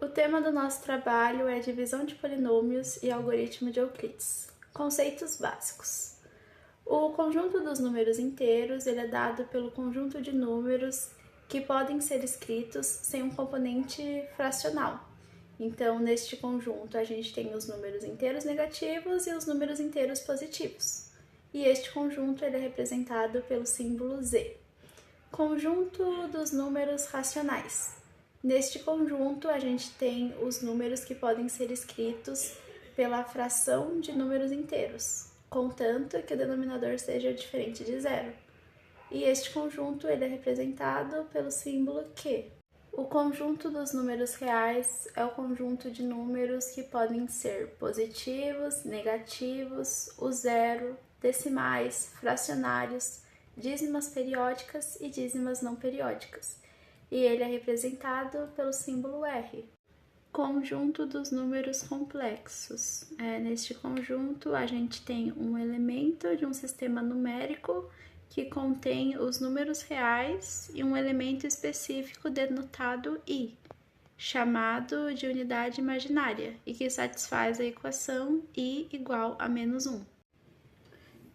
O tema do nosso trabalho é divisão de polinômios e algoritmo de Euclides. Conceitos básicos. O conjunto dos números inteiros ele é dado pelo conjunto de números que podem ser escritos sem um componente fracional. Então, neste conjunto, a gente tem os números inteiros negativos e os números inteiros positivos. E este conjunto ele é representado pelo símbolo Z. Conjunto dos números racionais. Neste conjunto, a gente tem os números que podem ser escritos pela fração de números inteiros, contanto que o denominador seja diferente de zero. E este conjunto ele é representado pelo símbolo Q. O conjunto dos números reais é o conjunto de números que podem ser positivos, negativos, o zero, decimais, fracionários, dízimas periódicas e dízimas não periódicas. E ele é representado pelo símbolo R. Conjunto dos números complexos. Neste conjunto, a gente tem um elemento de um sistema numérico que contém os números reais e um elemento específico denotado I, chamado de unidade imaginária, e que satisfaz a equação I igual a menos 1.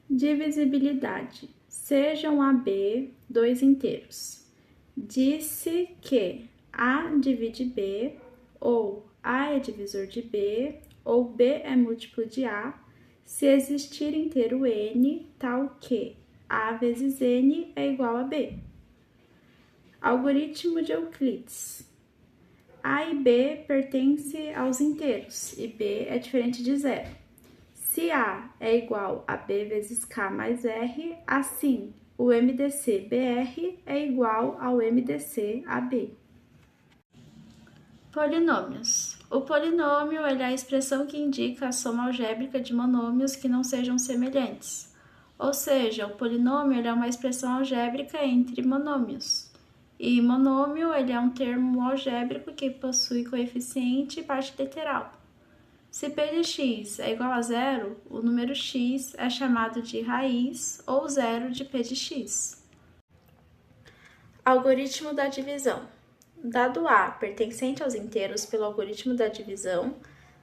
Divisibilidade. Sejam AB dois inteiros. Disse que A divide B, ou A é divisor de B, ou B é múltiplo de A, se existir inteiro N, tal que A vezes N é igual a B. Algoritmo de Euclides. A e B pertencem aos inteiros, e B é diferente de zero. Se A é igual a B vezes K mais R, assim, o MDC BR é igual ao MDC AB. Polinômios. O polinômio é a expressão que indica a soma algébrica de monômios que não sejam semelhantes. Ou seja, o polinômio é uma expressão algébrica entre monômios. E monômio é um termo algébrico que possui coeficiente e parte literal. Se p de x é igual a zero, o número x é chamado de raiz ou zero de p de x. Algoritmo da divisão. Dado A pertencente aos inteiros pelo algoritmo da divisão,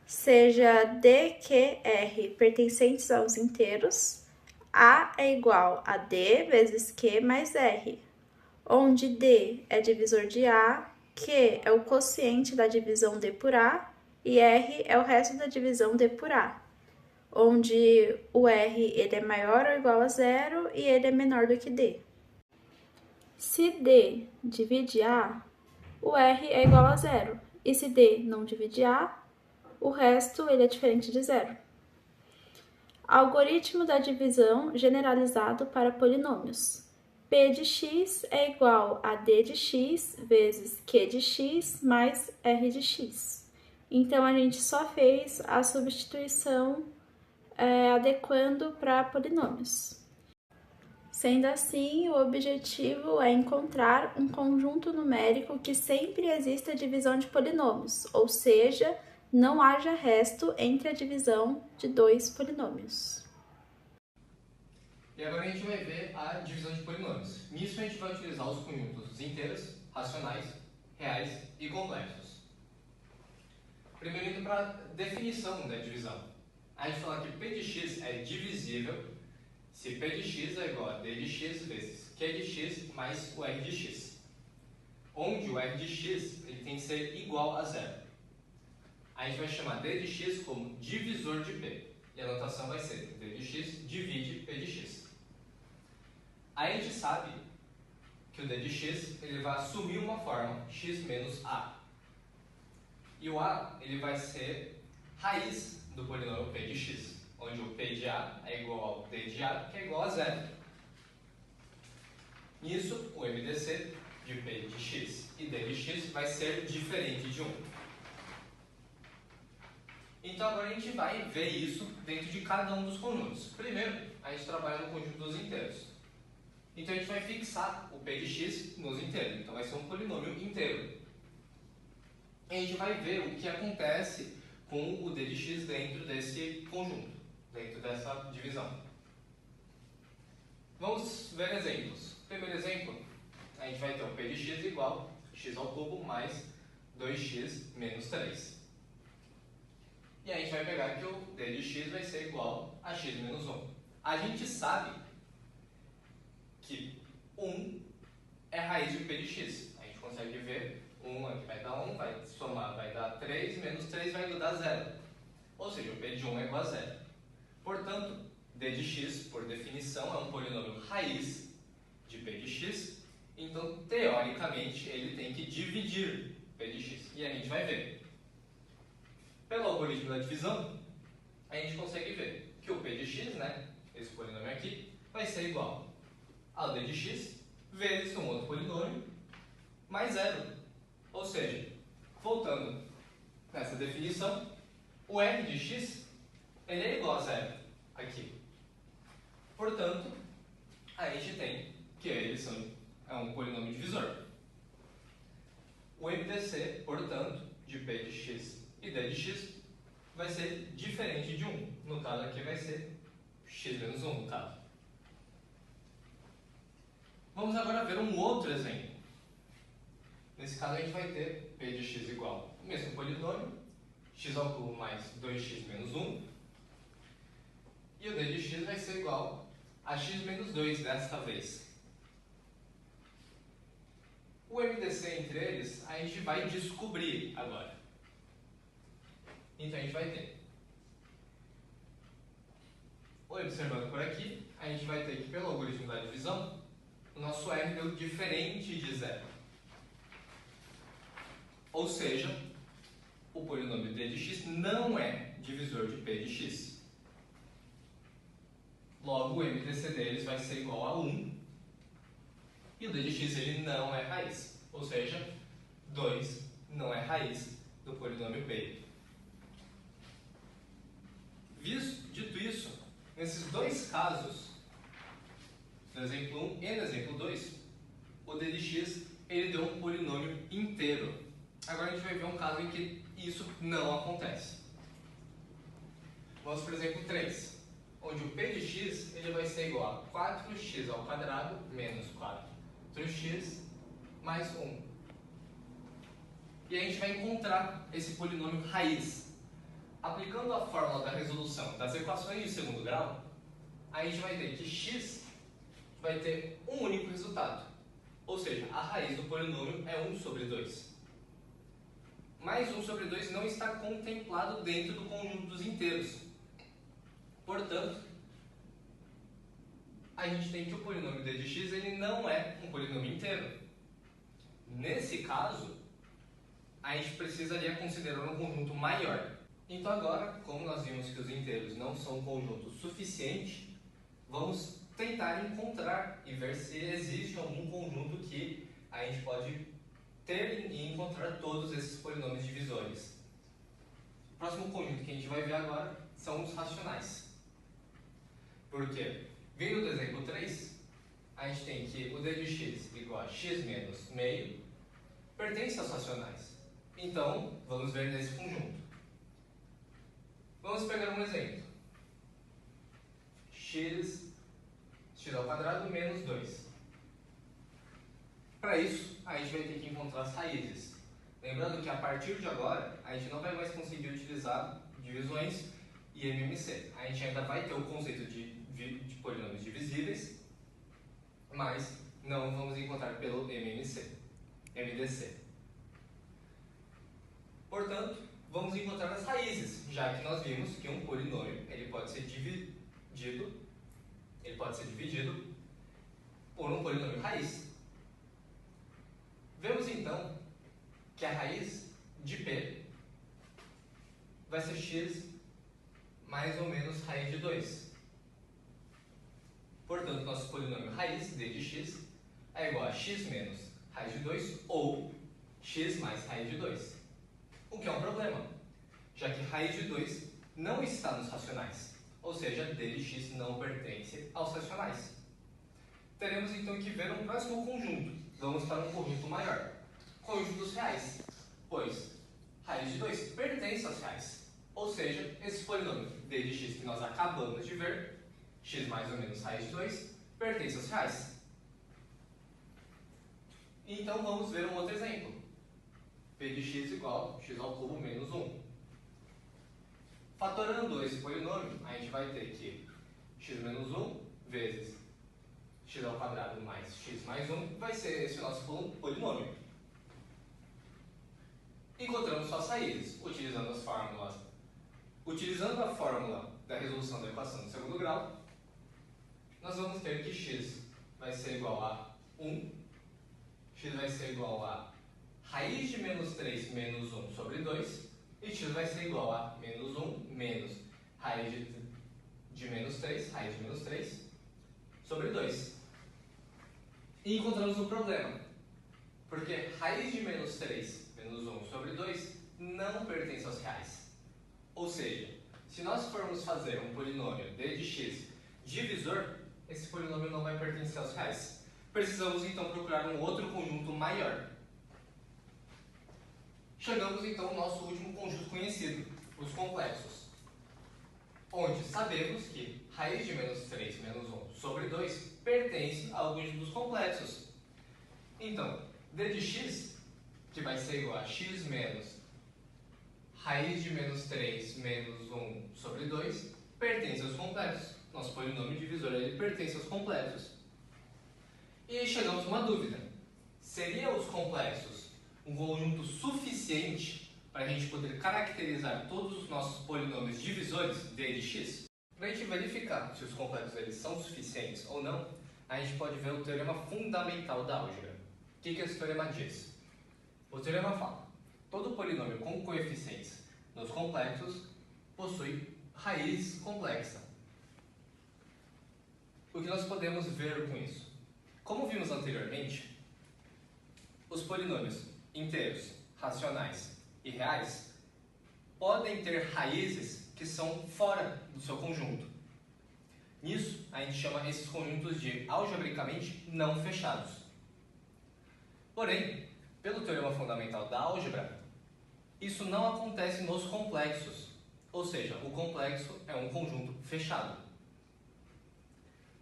seja D, Q, R pertencentes aos inteiros, A é igual a D vezes Q mais R, onde D é divisor de A, Q é o quociente da divisão D por A, e R é o resto da divisão D por A, onde o R ele é maior ou igual a zero e ele é menor do que D. Se D divide A, o R é igual a zero, e se D não divide A, o resto ele é diferente de zero. Algoritmo da divisão generalizado para polinômios. P de x é igual a D de x vezes Q de x mais R de x. Então, a gente só fez a substituição adequando para polinômios. Sendo assim, o objetivo é encontrar um conjunto numérico que sempre exista divisão de polinômios, ou seja, não haja resto entre a divisão de dois polinômios. E agora a gente vai ver a divisão de polinômios. Nisso a gente vai utilizar os conjuntos inteiros, racionais, reais e complexos. Primeiro, indo para a definição da divisão. A gente fala que p de x é divisível se p de x é igual a d de x vezes q de x mais o r de x, onde o r de x ele tem que ser igual a zero. A gente vai chamar d de x como divisor de p, e a notação vai ser d de x divide p de x. Aí a gente sabe que o d de x ele vai assumir uma forma x menos a. E o a ele vai ser raiz do polinômio p de x, onde o p de a é igual ao d de a, que é igual a zero. Nisso, o MDC de p de x e d de x vai ser diferente de 1. Então agora a gente vai ver isso dentro de cada um dos conjuntos. Primeiro, a gente trabalha no conjunto dos inteiros. Então a gente vai fixar o p de x nos inteiros. Então vai ser um polinômio inteiro. E a gente vai ver o que acontece com o d de x dentro desse conjunto, dentro dessa divisão. Vamos ver exemplos. Primeiro exemplo, a gente vai ter o p de x igual a x ao cubo mais 2x menos 3. E a gente vai pegar que o d de x vai ser igual a x menos 1. A gente sabe que 1 é raiz de p de x. A gente consegue ver 1 aqui vai dar 1, vai somar, vai dar 3, menos 3 vai dar 0. Ou seja, o p de 1 é igual a 0. Portanto, d de x, por definição, é um polinômio raiz de p de x. Então, teoricamente, ele tem que dividir p de x. E a gente vai ver. Pelo algoritmo da divisão, a gente consegue ver que o p de x, né, esse polinômio aqui, vai ser igual ao d de x vezes um outro polinômio mais 0. Ou seja, voltando nessa definição, o r de x ele é igual a 0 aqui. Portanto, a gente tem que eles é um polinômio divisor. O MDC, portanto, de p de x e d de x vai ser diferente de 1. No caso aqui vai ser x menos 1, no caso. Vamos agora ver um outro exemplo. Nesse caso a gente vai ter p de x igual ao mesmo polinômio, x ao cubo mais 2x menos 1. E o d de x vai ser igual a x menos 2 desta vez. O MDC entre eles a gente vai descobrir agora. Então a gente vai ter, observando por aqui, a gente vai ter que pelo algoritmo da divisão, o nosso r deu diferente de 0. Ou seja, o polinômio d de x não é divisor de p de x. Logo, o MDC deles vai ser igual a 1. E o d de x ele não é raiz. Ou seja, 2 não é raiz do polinômio p. Dito isso, nesses dois casos, no exemplo 1 e no exemplo 2, o d de x ele deu um polinômio inteiro. Agora a gente vai ver um caso em que isso não acontece. Vamos para o exemplo 3, onde o p de x ele vai ser igual a 4x ao quadrado menos 4x mais 1. E a gente vai encontrar esse polinômio raiz. Aplicando a fórmula da resolução das equações de segundo grau, a gente vai ter que x vai ter um único resultado. Ou seja, a raiz do polinômio é 1 sobre 2. Mas 1 sobre 2 não está contemplado dentro do conjunto dos inteiros. Portanto, a gente tem que o polinômio d de x ele não é um polinômio inteiro. Nesse caso, a gente precisaria considerar um conjunto maior. Então agora, como nós vimos que os inteiros não são um conjunto suficiente, vamos tentar encontrar e ver se existe algum conjunto que a gente pode ter e encontrar todos esses polinômios divisores. O próximo conjunto que a gente vai ver agora são os racionais. Por quê? Vindo do exemplo 3, a gente tem que o d de x igual a x menos meio pertence aos racionais. Então, vamos ver nesse conjunto. Vamos pegar um exemplo. x ao quadrado menos 2. Para isso, a gente vai ter que encontrar as raízes. Lembrando que a partir de agora, a gente não vai mais conseguir utilizar divisões e MMC. A gente ainda vai ter o conceito de polinômios divisíveis, mas não vamos encontrar pelo MDC. Portanto, vamos encontrar as raízes, já que nós vimos que um polinômio ele pode ser dividido por um polinômio raiz. Vemos então que a raiz de p vai ser x mais ou menos raiz de 2. Portanto, nosso polinômio raiz d de x é igual a x menos raiz de 2 ou x mais raiz de 2. O que é um problema, já que raiz de 2 não está nos racionais, ou seja, d de x não pertence aos racionais. Teremos então que ver um próximo conjunto. Vamos para um conjunto maior, conjunto dos reais, pois raiz de 2 pertence aos reais, ou seja, esse polinômio d de x que nós acabamos de ver, x mais ou menos raiz de 2, pertence aos reais. Então vamos ver um outro exemplo. p de x igual a x ao cubo menos 1. Fatorando esse polinômio, a gente vai ter que x menos 1 vezes x ao quadrado mais x mais 1 vai ser esse nosso polinômio. Encontramos suas raízes, utilizando as fórmulas. Utilizando a fórmula da resolução da equação de segundo grau, nós vamos ter que x vai ser igual a 1, x vai ser igual a raiz de menos 3 menos 1 sobre 2, e x vai ser igual a menos 1 menos raiz de menos 3, raiz de menos 3, sobre 2. E encontramos um problema, porque raiz de menos 3 menos 1 sobre 2 não pertence aos reais. Ou seja, se nós formos fazer um polinômio d de x divisor, esse polinômio não vai pertencer aos reais. Precisamos então procurar um outro conjunto maior. Chegamos então ao nosso último conjunto conhecido, os complexos, onde sabemos que raiz de menos 3 menos 1 sobre 2 pertence a alguns dos complexos. Então, d de x, que vai ser igual a x menos raiz de menos 3 menos 1 sobre 2, pertence aos complexos. Nosso polinômio divisor ele pertence aos complexos. E chegamos a uma dúvida. Seria os complexos um conjunto suficiente para a gente poder caracterizar todos os nossos polinômios divisores d de x? Para a gente verificar se os complexos eles são suficientes ou não, a gente pode ver o teorema fundamental da álgebra. O que esse teorema diz? O teorema fala: todo polinômio com coeficientes nos complexos possui raiz complexa. O que nós podemos ver com isso? Como vimos anteriormente, os polinômios inteiros, racionais e reais podem ter raízes que são fora do seu conjunto. Nisso, a gente chama esses conjuntos de algebricamente não fechados. Porém, pelo teorema fundamental da álgebra, isso não acontece nos complexos, ou seja, o complexo é um conjunto fechado.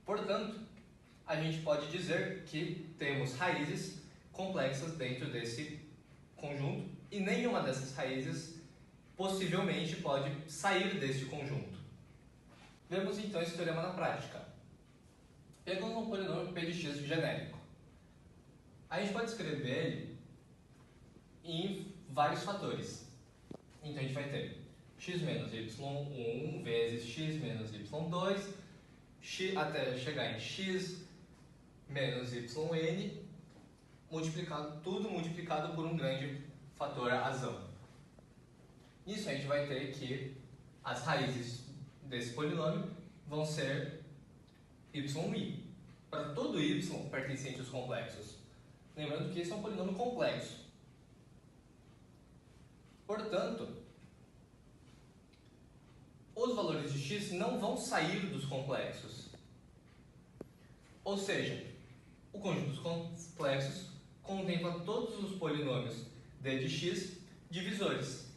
Portanto, a gente pode dizer que temos raízes complexas dentro desse conjunto e nenhuma dessas raízes possivelmente pode sair desse conjunto. Vemos então esse teorema na prática. Pegamos um polinômio p de x genérico. A gente pode escrever ele em vários fatores. Então a gente vai ter x menos y1 vezes x menos y2 até chegar em x menos yn, tudo multiplicado por um grande fator razão. Nisso a gente vai ter que as raízes desse polinômio vão ser y. Para todo y pertencente aos complexos. Lembrando que esse é um polinômio complexo. Portanto, os valores de x não vão sair dos complexos. Ou seja, o conjunto dos complexos contempla todos os polinômios d de x divisores.